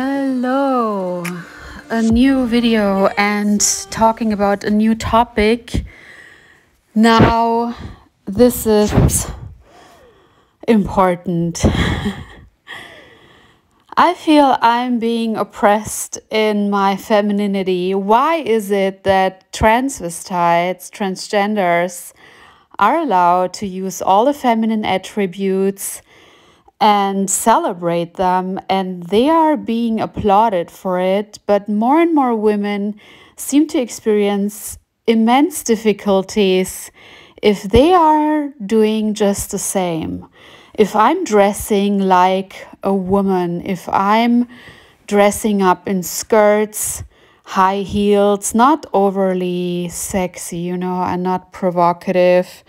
Hello, a new video and talking about a new topic. Now, this is important. I feel I'm being oppressed in my femininity. Why is it that transvestites, transgenders are allowed to use all the feminine attributes and celebrate them, and they are being applauded for it, but more and more women seem to experience immense difficulties if they are doing just the same? If I'm dressing like a woman, if I'm dressing up in skirts, high heels, not overly sexy, and not provocative,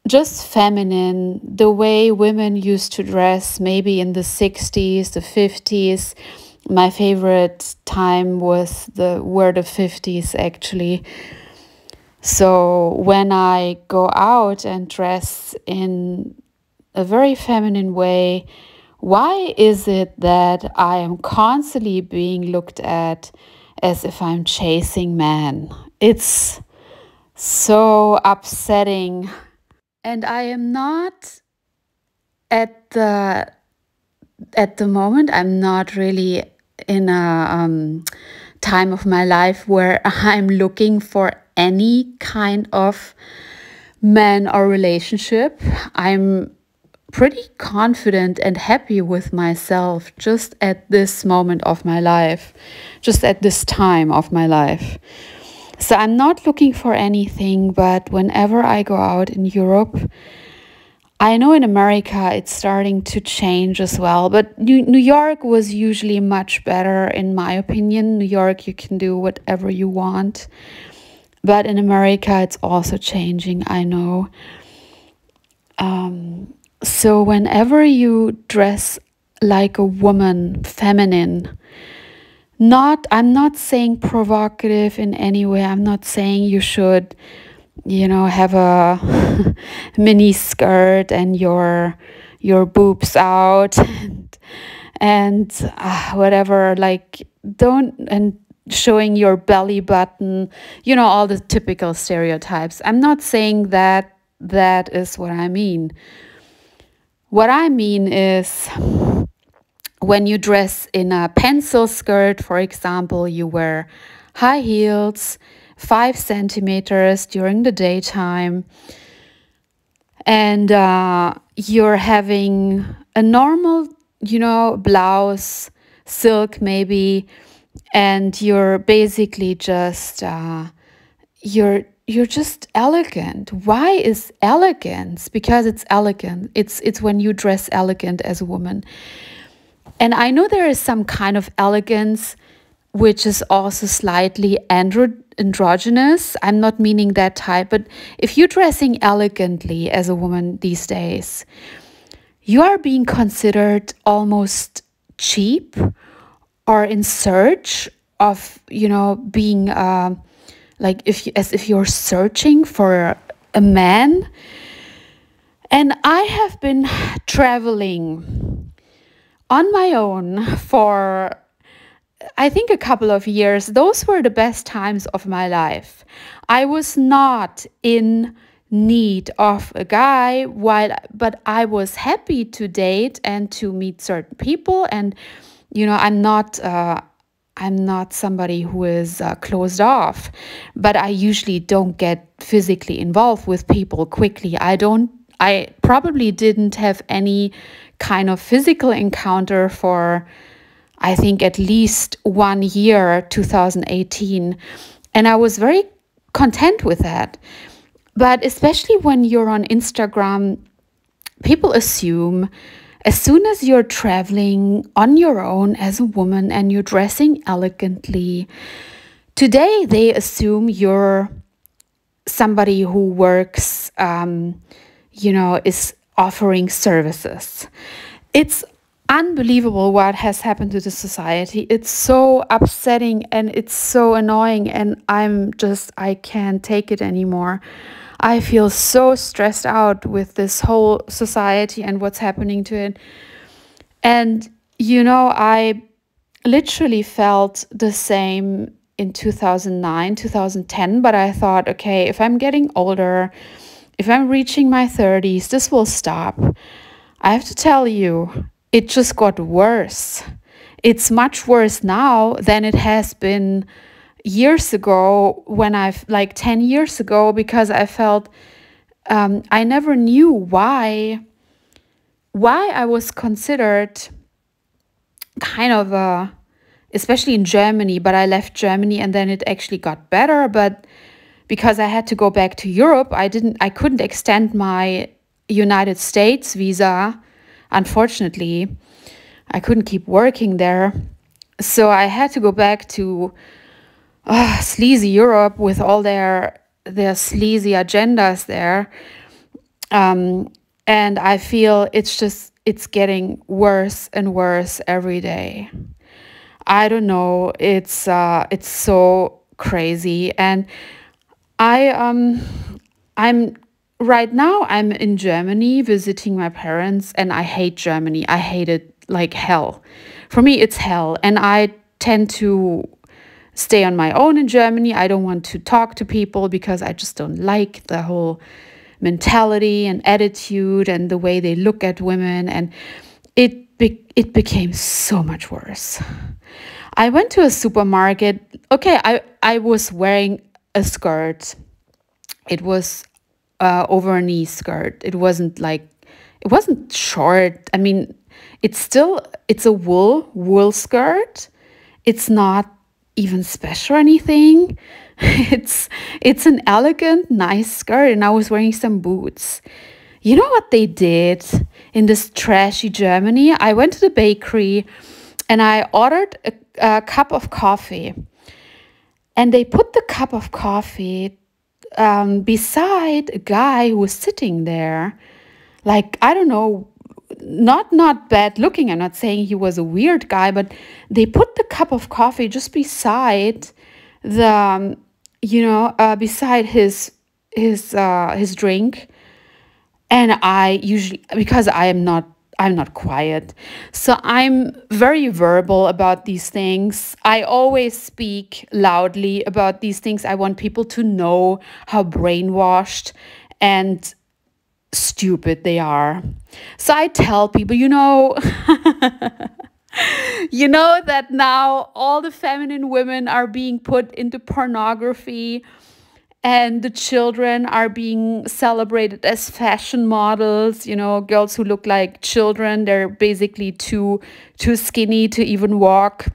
just feminine, the way women used to dress maybe in the 60s, the 50s. My favorite time was the 50s actually. So when I go out and dress in a very feminine way, why is it that I am constantly being looked at as if I'm chasing men? It's so upsetting. And I am not at the moment, I'm not really in a time of my life where I'm looking for any kind of man or relationship. I'm pretty confident and happy with myself just at this moment of my life, just at this time of my life. So I'm not looking for anything, but whenever I go out in Europe, I know in America it's starting to change as well, but New York was usually much better in my opinion. New York, you can do whatever you want, but in America it's also changing, I know. So whenever you dress like a woman, feminine, I'm not saying provocative in any way. I'm not saying you should, have a mini skirt and your boobs out and whatever, like and showing your belly button, all the typical stereotypes. I'm not saying that is what I mean. What I mean is, when you dress in a pencil skirt, for example, you wear high heels, 5 centimeters during the daytime, and you're having a normal, blouse, silk maybe, and you're basically just, you're just elegant. Why is elegance? Because it's elegant. It's when you dress elegant as a woman. And I know there is some kind of elegance which is also slightly androgynous. I'm not meaning that type, but if you're dressing elegantly as a woman these days, you are being considered almost cheap or in search of, being as if you're searching for a man. And I have been traveling on my own for, I think, a couple of years. Those were the best times of my life. I was not in need of a guy, but I was happy to date and to meet certain people. And, I'm not somebody who is closed off, but I usually don't get physically involved with people quickly. I probably didn't have any kind of physical encounter for, I think, at least 1 year, 2018. And I was very content with that. But especially when you're on Instagram, people assume as soon as you're traveling on your own as a woman and you're dressing elegantly, today they assume you're somebody who works, is offering services. It's unbelievable what has happened to the society. It's so upsetting and it's so annoying, and I can't take it anymore. I feel so stressed out with this whole society and what's happening to it. And, I literally felt the same in 2009, 2010, but I thought, okay, if I'm getting older, if I'm reaching my 30s, this will stop. I have to tell you, it just got worse. It's much worse now than it has been years ago, when I've like 10 years ago, because I felt I never knew why I was considered kind of a, especially in Germany, but I left Germany and then it actually got better. But because I had to go back to Europe, I couldn't extend my United States visa. Unfortunately, I couldn't keep working there. So I had to go back to sleazy Europe with all their sleazy agendas there. And I feel it's getting worse and worse every day. I don't know. It's so crazy. And I'm right now I'm in Germany visiting my parents, and I hate Germany. I hate it like hell. For me, it's hell. And I tend to stay on my own in Germany. I don't want to talk to people because I just don't like the whole mentality and attitude and the way they look at women. And it became so much worse. I went to a supermarket. Okay, I was wearing a skirt. It was over a knee skirt. It wasn't short. I mean, it's a wool skirt. It's not even special or anything. It's an elegant, nice skirt, and I was wearing some boots. You know what they did in this trashy Germany? I went to the bakery and I ordered a cup of coffee. And they put the cup of coffee beside a guy who was sitting there. Like, I don't know, not bad looking. I'm not saying he was a weird guy, but they put the cup of coffee just beside the, beside his drink. And I usually, because I'm not quiet, so I'm very verbal about these things. I always speak loudly about these things. I want people to know how brainwashed and stupid they are. So I tell people, you know that now all the feminine women are being put into pornography, and the children are being celebrated as fashion models, girls who look like children. They're basically too skinny to even walk.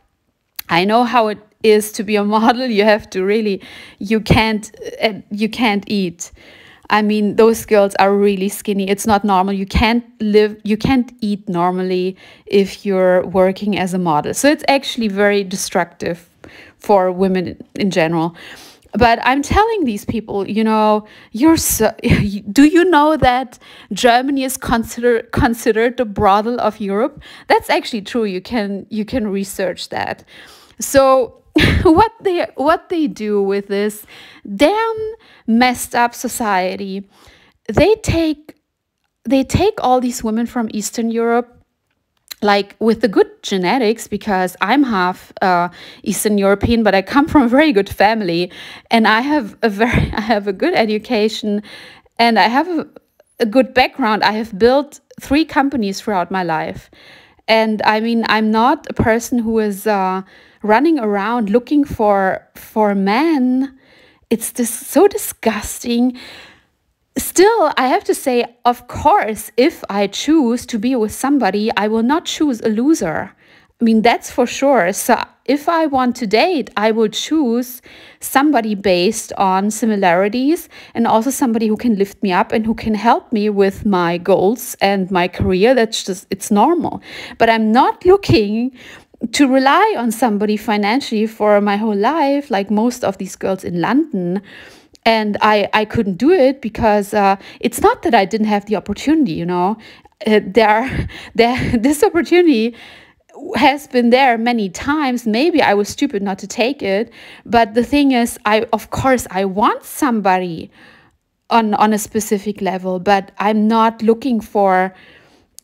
I know how it is to be a model. You have to really, you can't eat. I mean, those girls are really skinny. It's not normal. You can't eat normally if you're working as a model. So it's actually very destructive for women in general. But I'm telling these people, do you know that Germany is considered the brothel of Europe? That's actually true. You can research that. So what they do with this damn messed up society, they take all these women from Eastern Europe, like with the good genetics, because I'm half Eastern European, but I come from a very good family, and I have a good education, and I have a good background. I have built 3 companies throughout my life, and I mean, I'm not a person who is running around looking for men. It's so disgusting. Still, I have to say, of course, if I choose to be with somebody, I will not choose a loser. I mean, that's for sure. So if I want to date, I will choose somebody based on similarities, and also somebody who can lift me up and who can help me with my goals and my career. It's normal. But I'm not looking to rely on somebody financially for my whole life, like most of these girls in London. And I couldn't do it because it's not that I didn't have the opportunity, this opportunity has been there many times. Maybe I was stupid not to take it. But the thing is, of course, I want somebody on a specific level, but I'm not looking for,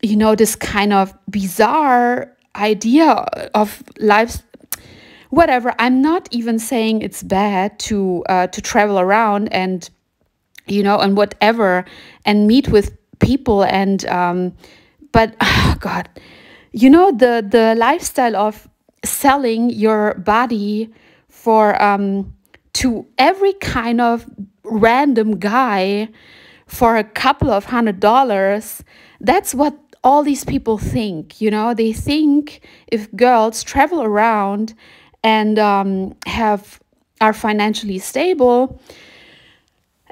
this kind of bizarre idea of life. Whatever. I'm not even saying it's bad to travel around and and whatever, and meet with people, and but oh God, the lifestyle of selling your body for to every kind of random guy for a couple of $100. That's what all these people think. They think if girls travel around and are financially stable,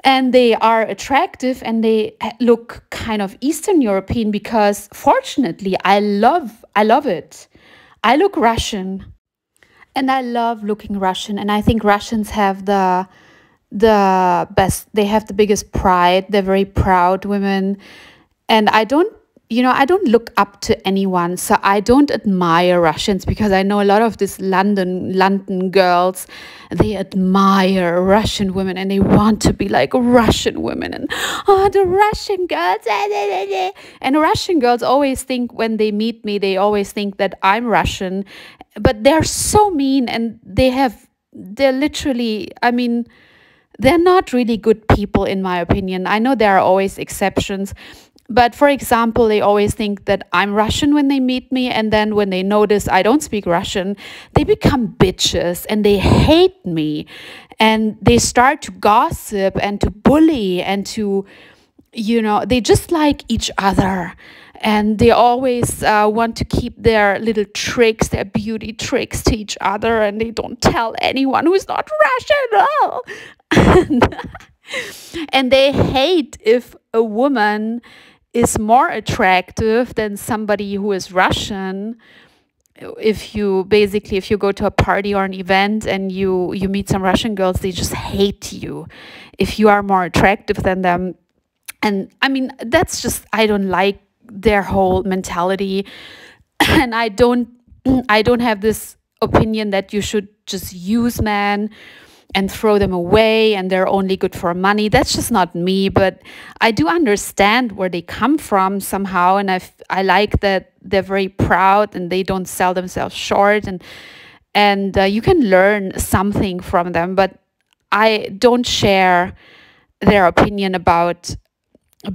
and they are attractive, and they look kind of Eastern European, because fortunately I love it. I look Russian, and I love looking Russian, and I think Russians have the best. They have the biggest pride. They're very proud women, and I don't look up to anyone, so I don't admire Russians, because I know a lot of these London girls, they admire Russian women and they want to be like Russian women, and the Russian girls, and Russian girls always think, when they meet me, they always think that I'm Russian, but they're so mean, and they're literally, I mean, they're not really good people, in my opinion. I know there are always exceptions. But for example, they always think that I'm Russian when they meet me, and then when they notice I don't speak Russian, they become bitches and they hate me, and they start to gossip and to bully and to, they just like each other. And they always want to keep their little tricks, their beauty tricks, to each other, and they don't tell anyone who's not Russian. Oh. And they hate if a woman is more attractive than somebody who is Russian. If you go to a party or an event and you meet some Russian girls, they just hate you if you are more attractive than them. And I mean, that's just, I don't like their whole mentality. And I don't have this opinion that you should just use men and throw them away and they're only good for money. That's just not me, but I do understand where they come from somehow, and I like that they're very proud and they don't sell themselves short, and you can learn something from them, but I don't share their opinion about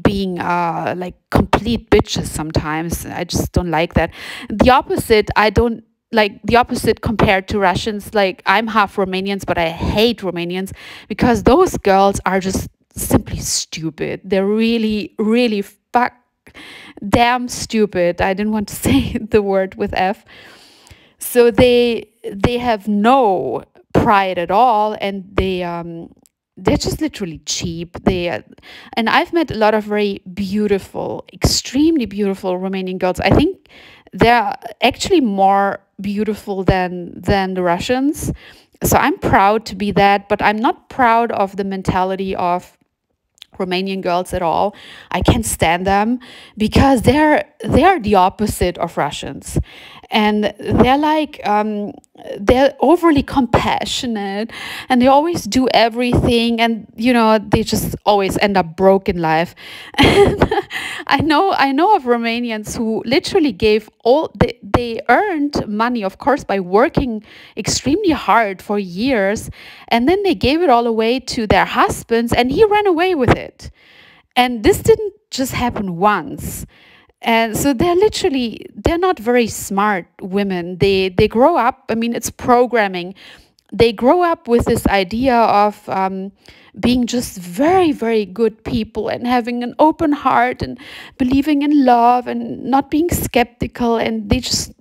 being like complete bitches sometimes. I just don't like that. The opposite, I don't like the opposite compared to Russians. Like, I'm half Romanians, but I hate Romanians because those girls are just simply stupid. They're really, really damn stupid. I didn't want to say the word with F. So they have no pride at all, and they're just literally cheap. And I've met a lot of very beautiful, extremely beautiful Romanian girls. I think they're actually more beautiful than the Russians. So I'm proud to be that, but I'm not proud of the mentality of Romanian girls at all. I can't stand them because they are the opposite of Russians, and they're like they're overly compassionate, and they always do everything, and they just always end up broke in life. And I know of Romanians who literally gave all they earned money, of course, by working extremely hard for years, and then they gave it all away to their husbands, and he ran away with it. And this didn't just happen once. And so they're not very smart women. They grow up, I mean, it's programming. They grow up with this idea of being just very, very good people and having an open heart and believing in love and not being skeptical. And they're just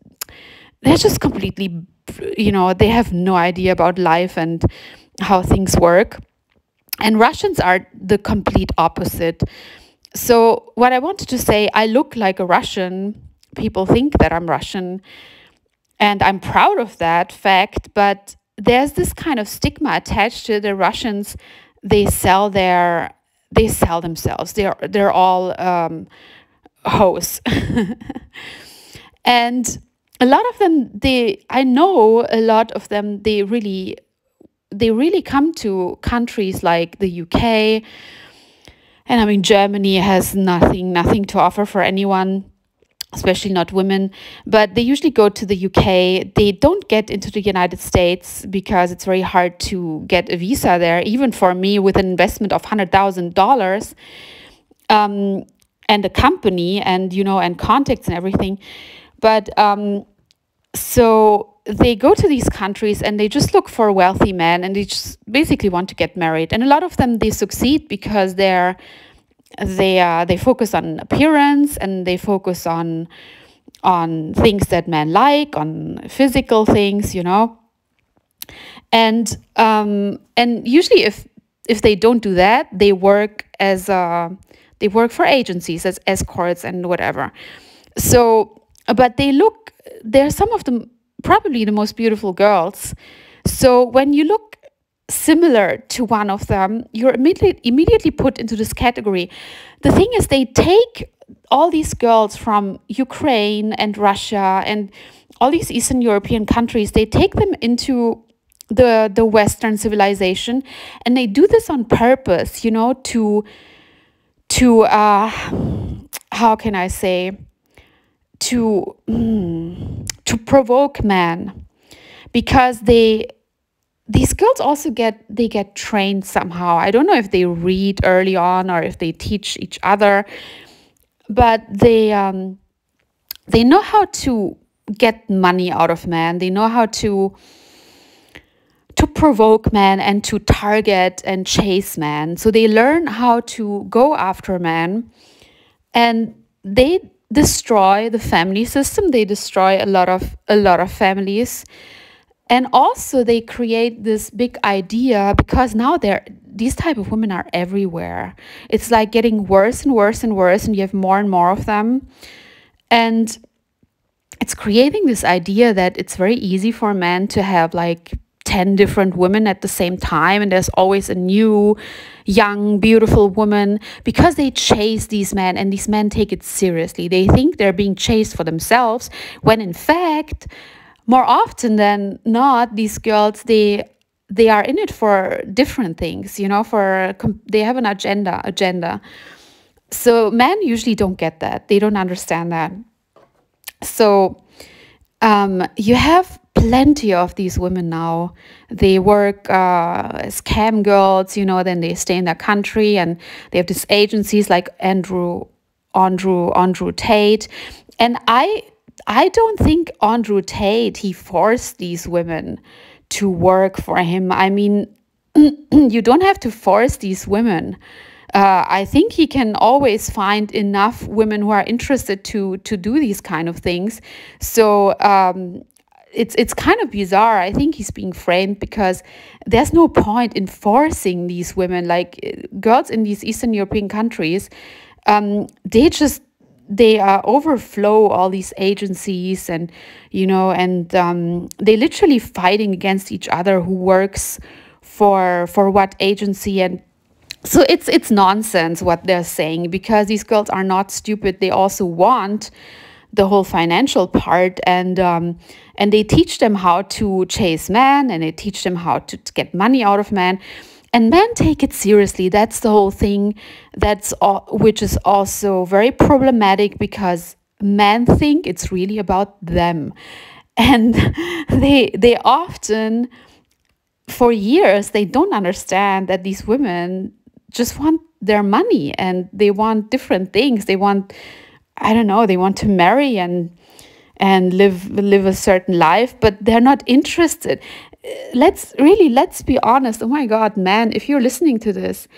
completely, they have no idea about life and how things work. And Russians are the complete opposite. So what I wanted to say, I look like a Russian. People think that I'm Russian, and I'm proud of that fact. But there's this kind of stigma attached to the Russians. They sell themselves. They're all hoes, and a lot of them. I know a lot of them. They really come to countries like the UK. And I mean, Germany has nothing to offer for anyone. especially not women, but they usually go to the UK. They don't get into the United States because it's very hard to get a visa there, even for me with an investment of $100,000 and a company and, and contacts and everything. But so they go to these countries and they just look for wealthy men and they just basically want to get married. And a lot of them, they succeed because they focus on appearance and they focus on things that men like, on physical things, and usually if they don't do that, they work for agencies as escorts and whatever. So but they're some of them probably the most beautiful girls. So when you look similar to one of them, you're immediately put into this category. The thing is, they take all these girls from Ukraine and Russia and all these Eastern European countries, they take them into the Western civilization, and they do this on purpose, to how can I say, to provoke men, because these girls also get trained somehow. I don't know if they read early on or if they teach each other, but they know how to get money out of men. They know how to provoke men and to target and chase men. So they learn how to go after men, and they destroy the family system. They destroy a lot of families. And also they create this big idea, because now these type of women are everywhere. It's like getting worse and worse and worse, and you have more and more of them. And it's creating this idea that it's very easy for men to have like 10 different women at the same time, and there's always a new young beautiful woman, because they chase these men, and these men take it seriously. They think they're being chased for themselves, when in fact, more often than not, these girls, they are in it for different things, they have an agenda. So men usually don't get that. They don't understand that. So you have plenty of these women now. They work as cam girls, then they stay in their country, and they have these agencies like Andrew Tate. And I don't think Andrew Tate, he forced these women to work for him. I mean, you don't have to force these women. I think he can always find enough women who are interested to do these kind of things. So it's kind of bizarre. I think he's being framed, because there's no point in forcing these women. Like girls in these Eastern European countries, they overflow all these agencies, and they literally fighting against each other, who works for what agency. And so it's nonsense what they're saying, because these girls are not stupid. They also want the whole financial part, and they teach them how to chase men, and they teach them how to get money out of men. And men take it seriously. That's the whole thing. Which is also very problematic, because men think it's really about them, and they often, for years, they don't understand that these women just want their money, and they want different things. They want, I don't know, they want to marry and live a certain life, but they're not interested. Let's be honest. Oh my God, man, if you're listening to this,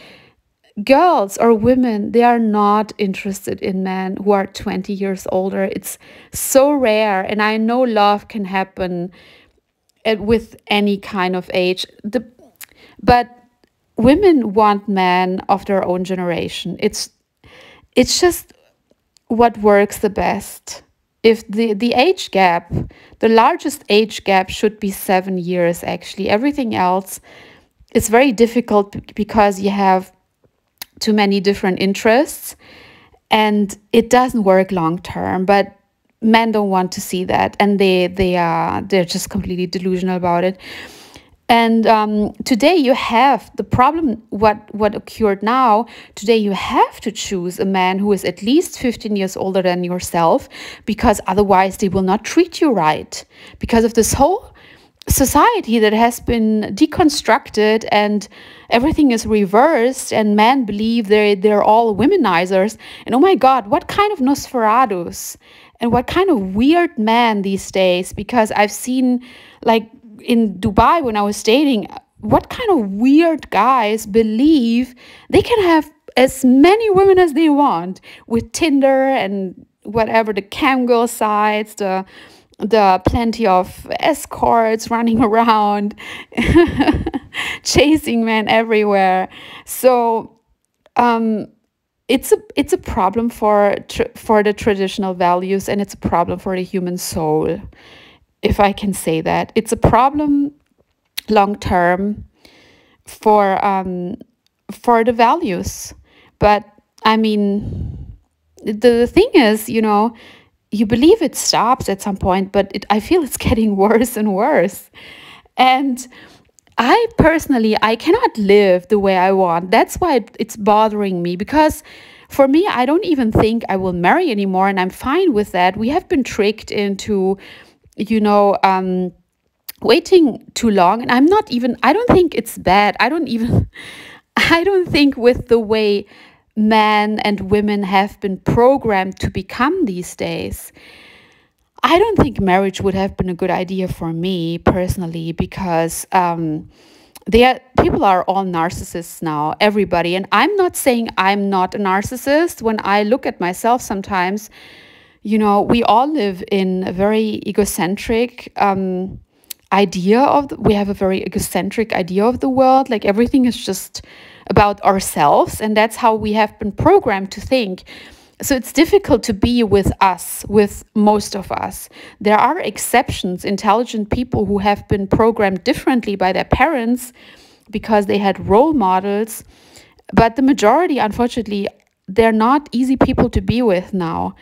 girls or women, they are not interested in men who are 20 years older. It's so rare. And I know love can happen with any kind of age. But women want men of their own generation. It's just what works the best. If the age gap, the largest age gap should be 7 years, actually. Everything else is very difficult, because you have too many different interests, and it doesn't work long term. But men don't want to see that, and they're just completely delusional about it. And today you have the problem, what occurred now, today you have to choose a man who is at least 15 years older than yourself, because otherwise they will not treat you right. Because of this whole society that has been deconstructed and everything is reversed, and men believe they're all womenizers. And oh my God, what kind of Nosferatus and what kind of weird man these days, because I've seen, like, in Dubai when I was dating, what kind of weird guys believe they can have as many women as they want with Tinder and whatever, the camgirl sites, the plenty of escorts running around, chasing men everywhere. So it's a problem for the traditional values, and it's a problem for the human soul, if I can say that. It's a problem long term for the values. But I mean, the thing is, you know, you believe it stops at some point, but I feel it's getting worse and worse. And I personally, I cannot live the way I want. That's why it's bothering me, because for me, I don't even think I will marry anymore, and I'm fine with that. We have been tricked into, you know, waiting too long. And I don't think it's bad. I don't think with the way men and women have been programmed to become these days, I don't think marriage would have been a good idea for me personally, because people are all narcissists now, everybody. And I'm not saying I'm not a narcissist. When I look at myself sometimes, you know, we all live in a very egocentric we have a very egocentric idea of the world. Like, everything is just about ourselves, and that's how we have been programmed to think. So it's difficult to be with most of us. There are exceptions, intelligent people who have been programmed differently by their parents because they had role models. But the majority, unfortunately, they're not easy people to be with now.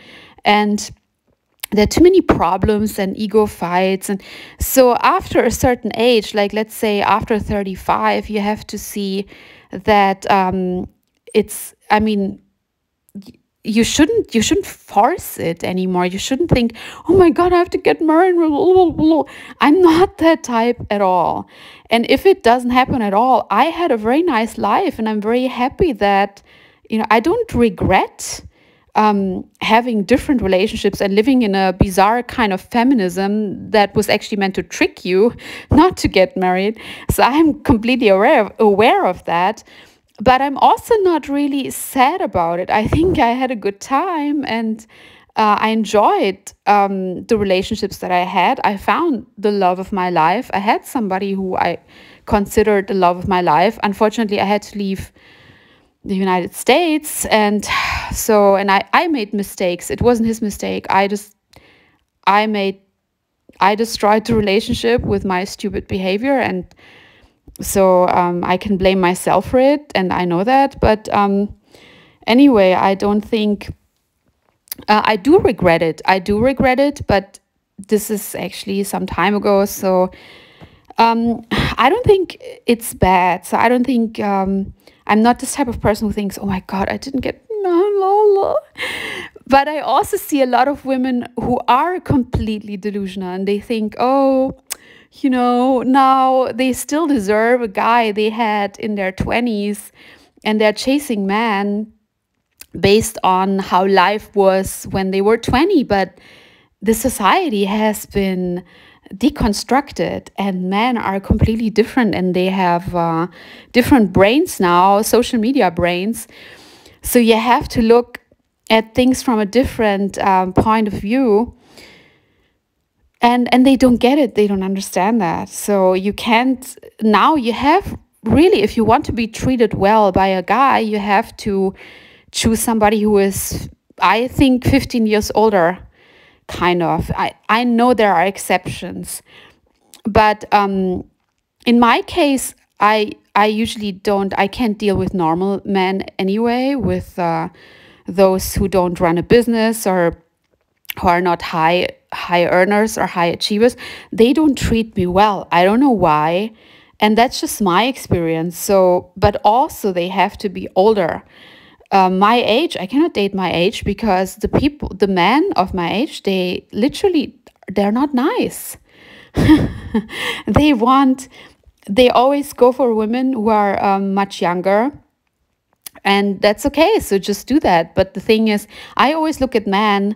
And there are too many problems and ego fights. And so after a certain age, like let's say after 35, you have to see that you shouldn't force it anymore. You shouldn't think, oh my God, I have to get married. I'm not that type at all. And if it doesn't happen at all, I had a very nice life, and I'm very happy that, you know, I don't regret having different relationships and living in a bizarre kind of feminism that was actually meant to trick you not to get married. So I'm completely aware of that. But I'm also not really sad about it. I think I had a good time, and I enjoyed the relationships that I had. I found the love of my life. I had somebody who I considered the love of my life. Unfortunately, I had to leave the United States, and I made mistakes. It wasn't his mistake. I destroyed the relationship with my stupid behavior, and so I can blame myself for it, and I know that. But anyway, I don't think I do regret it. But this is actually some time ago, so I don't think it's bad. So I don't think I'm not this type of person who thinks, oh my God, I didn't get no. But I also see a lot of women who are completely delusional, and they think, oh, you know, now they still deserve a guy they had in their 20s, and they're chasing men based on how life was when they were 20. But the society has been deconstructed, and men are completely different, and they have different brains now, social media brains. So you have to look at things from a different point of view. And they don't get it. They don't understand that. So you can't, now you have really, if you want to be treated well by a guy, you have to choose somebody who is, I think, 15 years older, kind of. I know there are exceptions. But in my case, I usually I can't deal with normal men anyway, with those who don't run a business or who are not high earners or high achievers. They don't treat me well. I don't know why. And that's just my experience. So, but also they have to be older. My age, I cannot date my age because the men of my age, they're not nice. they want, they always go for women who are much younger. And that's okay. So just do that. But the thing is, I always look at men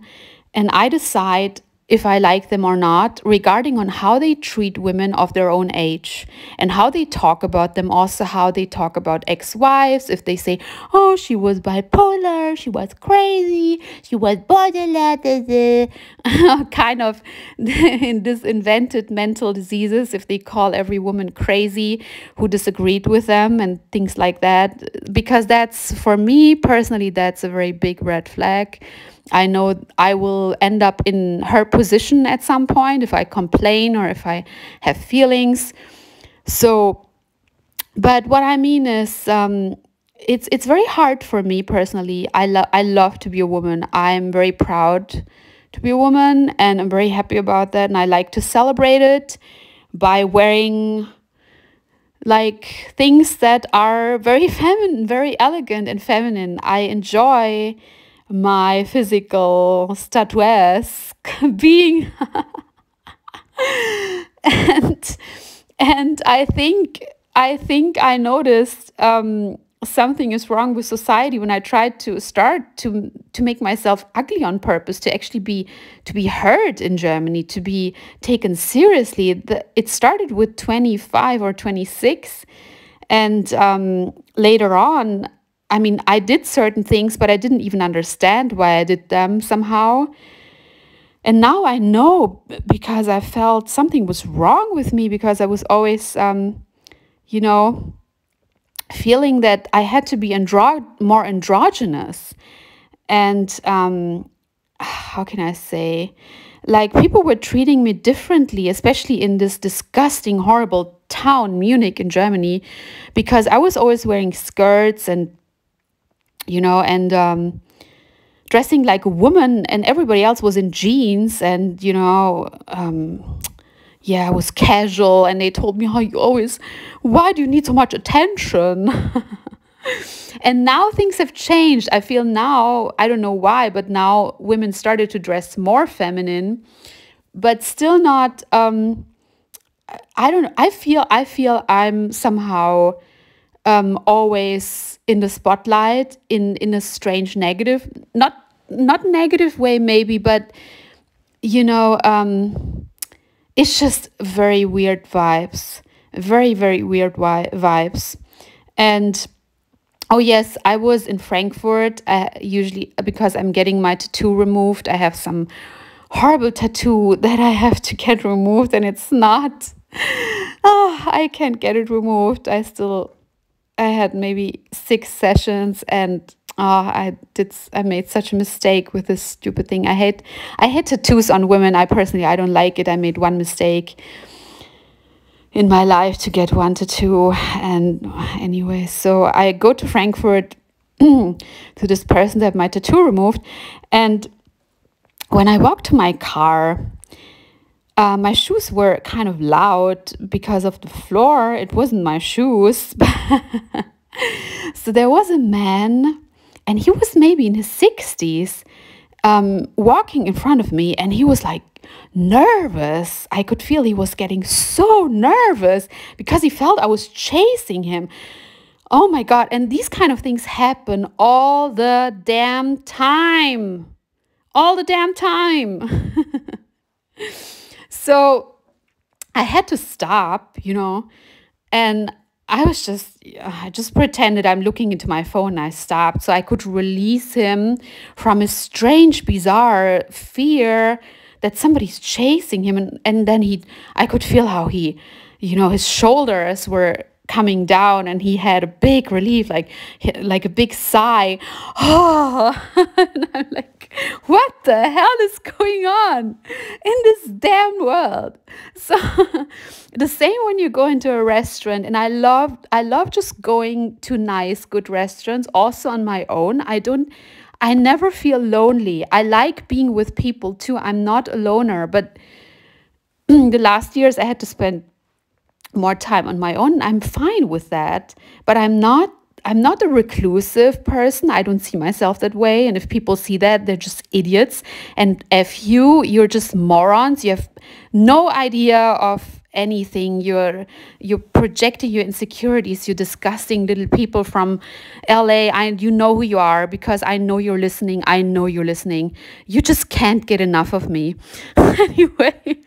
and I decide if I like them or not, regarding on how they treat women of their own age and how they talk about them, also how they talk about ex-wives. If they say, oh, she was bipolar, she was crazy, she was borderline, kind of in this invented mental diseases, if they call every woman crazy who disagreed with them and things like that, because that's, for me personally, that's a very big red flag. I know I will end up in her position at some point if I complain or if I have feelings. So, but what I mean is, it's very hard for me personally. I love to be a woman. I'm very proud to be a woman, and I'm very happy about that. And I like to celebrate it by wearing like things that are very feminine, very elegant and feminine. I enjoy my physical statuesque being. and I noticed something is wrong with society when I tried to start to make myself ugly on purpose, to actually be heard in Germany, to be taken seriously. It started with 25 or 26, and later on, I mean, I did certain things, but I didn't even understand why I did them somehow. And now I know, because I felt something was wrong with me, because I was always, feeling that I had to be more androgynous. And how can I say? Like, people were treating me differently, especially in this disgusting, horrible town, Munich in Germany, because I was always wearing skirts and dressing like a woman, and everybody else was in jeans, and I was casual, and they told me, why do you need so much attention? And now things have changed. I feel now, I don't know why, but now women started to dress more feminine, but still not, I don't know, I feel I'm somehow always in the spotlight in a strange negative, not negative way maybe, but it's just very weird vibes, very, very weird vibes. And oh yes, I was in Frankfurt, usually because I'm getting my tattoo removed. I have some horrible tattoo that I have to get removed, and it's not, I can't get it removed. I had maybe 6 sessions, and I made such a mistake with this stupid thing. I hate tattoos on women. I don't like it. I made one mistake in my life to get one tattoo, and anyway, so I go to Frankfurt to this person to have my tattoo removed, and when I walked to my car, my shoes were kind of loud because of the floor. It wasn't my shoes. So there was a man, and he was maybe in his 60s, walking in front of me, and he was like nervous. I could feel he was getting so nervous because he felt I was chasing him. Oh my God. And these kind of things happen all the damn time. All the damn time. So I had to stop, and I just pretended I'm looking into my phone, and I stopped so I could release him from his strange, bizarre fear that somebody's chasing him. And then I could feel how his shoulders were coming down, and he had a big relief, like a big sigh. Oh, and I'm like, what the hell is going on in this damn world? So the same when you go into a restaurant, and I love just going to nice, good restaurants also on my own. I never feel lonely. I like being with people too. I'm not a loner, but the last years I had to spend more time on my own. I'm fine with that, but I'm not a reclusive person. I don't see myself that way. And if people see that, they're just idiots. And if you're just morons. You have no idea of anything. You're projecting your insecurities. You're disgusting little people from LA. You know who you are, because I know you're listening. I know you're listening. You just can't get enough of me. Anyway,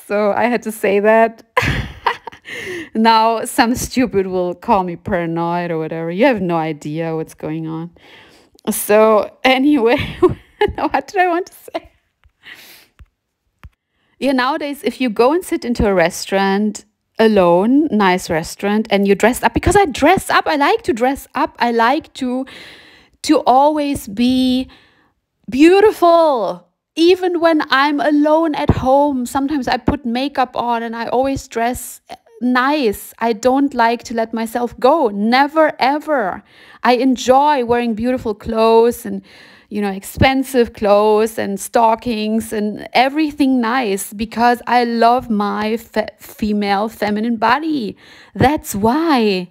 so I had to say that. Now some stupid will call me paranoid or whatever. You have no idea what's going on. So anyway, what did I want to say? Yeah, nowadays, if you go and sit into a restaurant alone, nice restaurant, and you dress up, because I dress up, I like to dress up. I like to always be beautiful. Even when I'm alone at home, sometimes I put makeup on and I always dress nice. I don't like to let myself go. Never, ever. I enjoy wearing beautiful clothes and, expensive clothes and stockings and everything nice, because I love my female feminine body. That's why.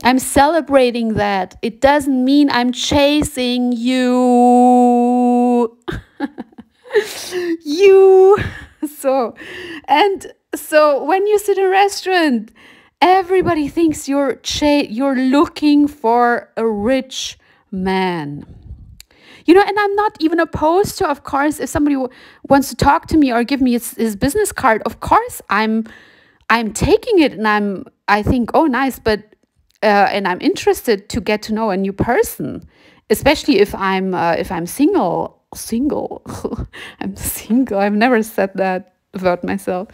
I'm celebrating that. It doesn't mean I'm chasing you. You. So when you sit in a restaurant, everybody thinks you're looking for a rich man. And I'm not even opposed to, of course, if somebody wants to talk to me or give me his business card, of course I'm taking it, and I think, oh, nice, but and I'm interested to get to know a new person, especially if I'm single. I'm single. I've never said that about myself.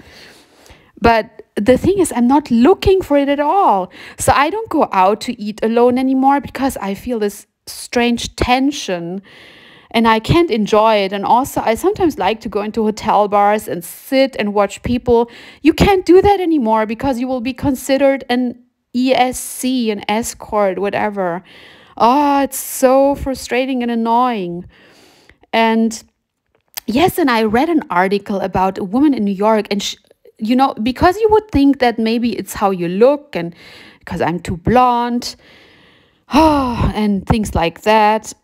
But the thing is, I'm not looking for it at all. So I don't go out to eat alone anymore, because I feel this strange tension and I can't enjoy it. And also, I sometimes like to go into hotel bars and sit and watch people. You can't do that anymore, because you will be considered an ESC, an escort, whatever. Oh, it's so frustrating and annoying. And yes, and I read an article about a woman in New York, and because you would think that maybe it's how you look, and because I'm too blonde, and things like that.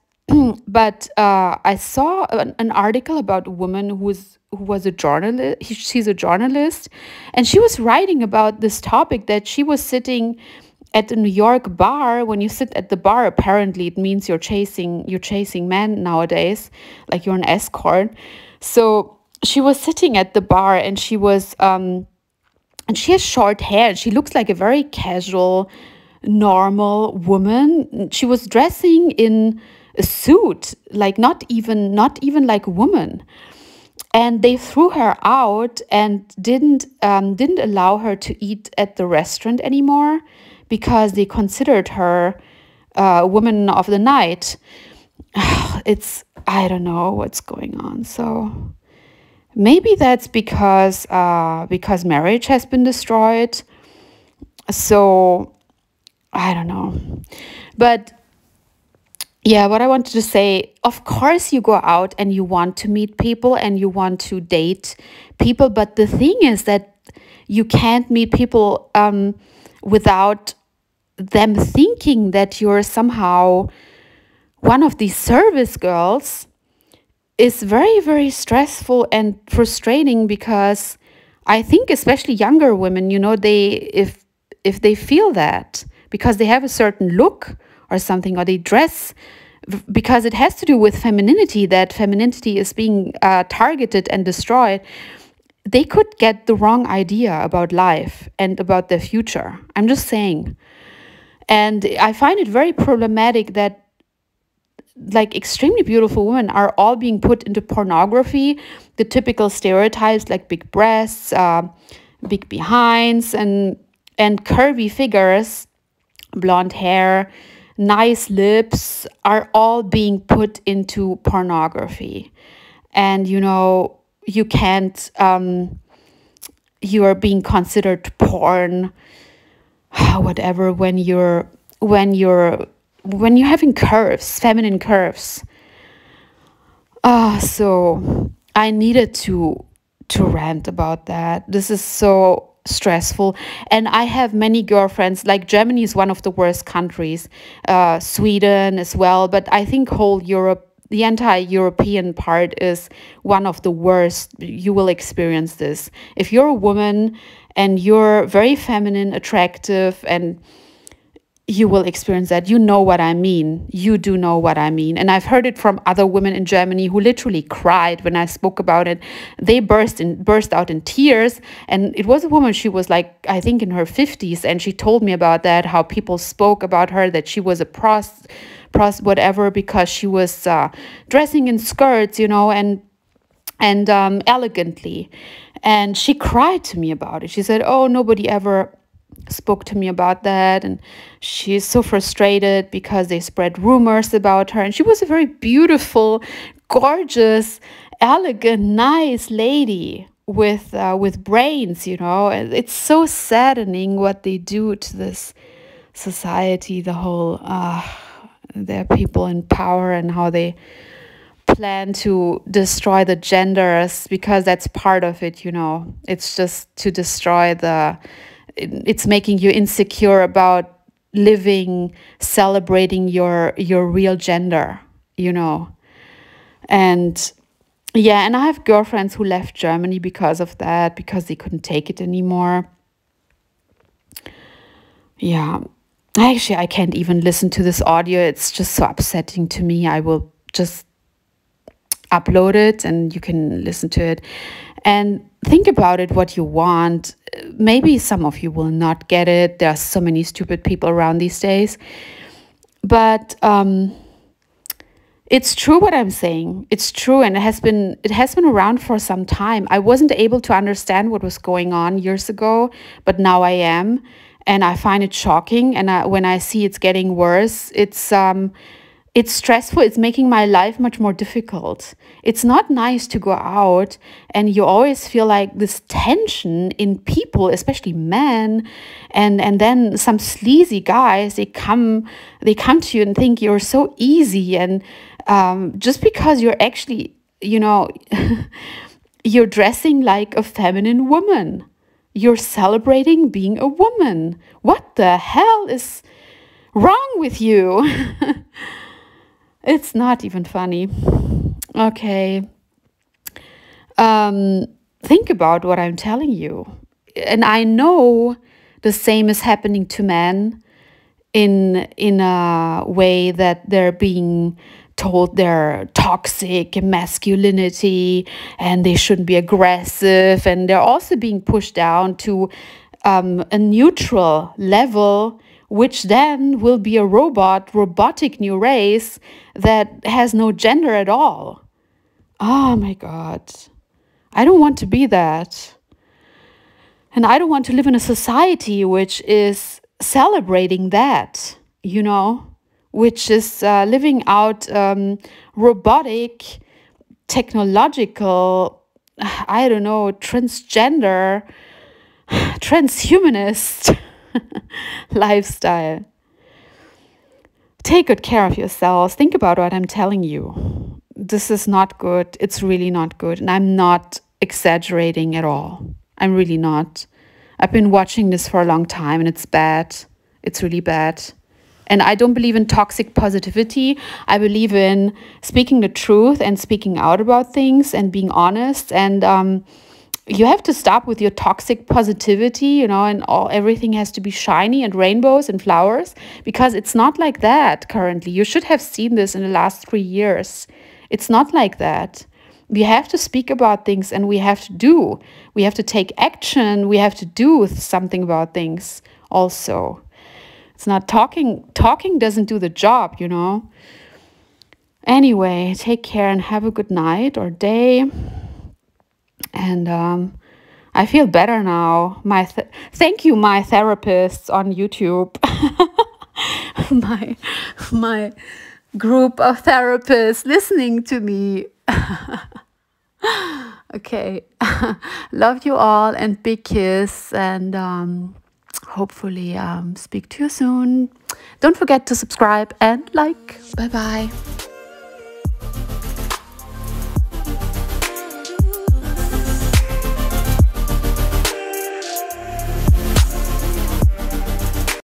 But I saw an article about a woman who was a journalist. She's a journalist, and she was writing about this topic, that she was sitting at a New York bar. When you sit at the bar, apparently it means you're chasing men nowadays, like you're an escort. So she was sitting at the bar, and she was and she has short hair. She looks like a very casual, normal woman. She was dressing in a suit, like not even like a woman. And they threw her out and didn't allow her to eat at the restaurant anymore, because they considered her a woman of the night. I don't know what's going on. So maybe that's because marriage has been destroyed. So I don't know. But yeah, what I wanted to say, of course you go out and you want to meet people and you want to date people. But the thing is that you can't meet people without them thinking that you're somehow one of these service girls. Is very, very stressful and frustrating, because I think especially younger women, if they feel that, because they have a certain look or something, or they dress, because it has to do with femininity, that femininity is being targeted and destroyed, they could get the wrong idea about life and about their future. I'm just saying. And I find it very problematic that like extremely beautiful women are all being put into pornography, the typical stereotypes like big breasts, big behinds, and curvy figures, blonde hair, nice lips, are all being put into pornography. And you can't you are being considered porn, whatever, when you're having curves, feminine curves. So I needed to rant about that. This is so stressful. And I have many girlfriends, like Germany is one of the worst countries, Sweden as well, but I think whole Europe, the entire European part is one of the worst. You will experience this. If you're a woman and you're very feminine, attractive, and you will experience that. You know what I mean. You do know what I mean. And I've heard it from other women in Germany who literally cried when I spoke about it. They burst out in tears. And it was a woman, she was like, I think in her 50s. And she told me about that, how people spoke about her, that she was a whatever, because she was dressing in skirts, you know, and elegantly. And she cried to me about it. She said, oh, nobody ever spoke to me about that, and she's so frustrated because they spread rumors about her. And she was a very beautiful, gorgeous, elegant, nice lady with brains, you know. And it's so saddening what they do to this society, the whole there are people in power and how they plan to destroy the genders, because that's part of it, you know. It's just to destroy it's making you insecure about living, celebrating your real gender, you know. And yeah, and I have girlfriends who left Germany because of that, because they couldn't take it anymore. Yeah, actually, I can't even listen to this audio. It's just so upsetting to me. I will just upload it and you can listen to it. And think about it, what you want. Maybe some of you will not get it. There are so many stupid people around these days. But it's true what I'm saying. It's true, and it has been around for some time. I wasn't able to understand what was going on years ago, but now I am, and I find it shocking. And when I see it's getting worse, it's stressful. It's making my life much more difficult. It's not nice to go out and you always feel like this tension in people, especially men, and then some sleazy guys, they come to you and think you're so easy, and just because you're actually, you know, you're dressing like a feminine woman. You're celebrating being a woman. What the hell is wrong with you? It's not even funny. Okay. Think about what I'm telling you. And I know the same is happening to men in a way that they're being told they're toxic masculinity and they shouldn't be aggressive. And they're also being pushed down to a neutral level, which then will be a robotic new race that has no gender at all. Oh my God. I don't want to be that. And I don't want to live in a society which is celebrating that, you know, which is living out robotic, technological, I don't know, transgender, transhumanist lifestyle. Take good care of yourselves. Think about what I'm telling you. This is not good. It's really not good. And I'm not exaggerating at all. I'm really not. I've been watching this for a long time and it's bad. It's really bad. And I don't believe in toxic positivity. I believe in speaking the truth and speaking out about things and being honest. And you have to stop with your toxic positivity, you know, and everything has to be shiny and rainbows and flowers, because it's not like that currently. You should have seen this in the last 3 years. It's not like that. We have to speak about things and we have to do. We have to take action. We have to do something about things also. It's not talking. Talking doesn't do the job, you know. Anyway, take care and have a good night or day. And I feel better now. Thank you, my therapists on YouTube. my group of therapists listening to me. Okay. Love you all and big kiss, and hopefully speak to you soon. Don't forget to subscribe and like. Bye bye.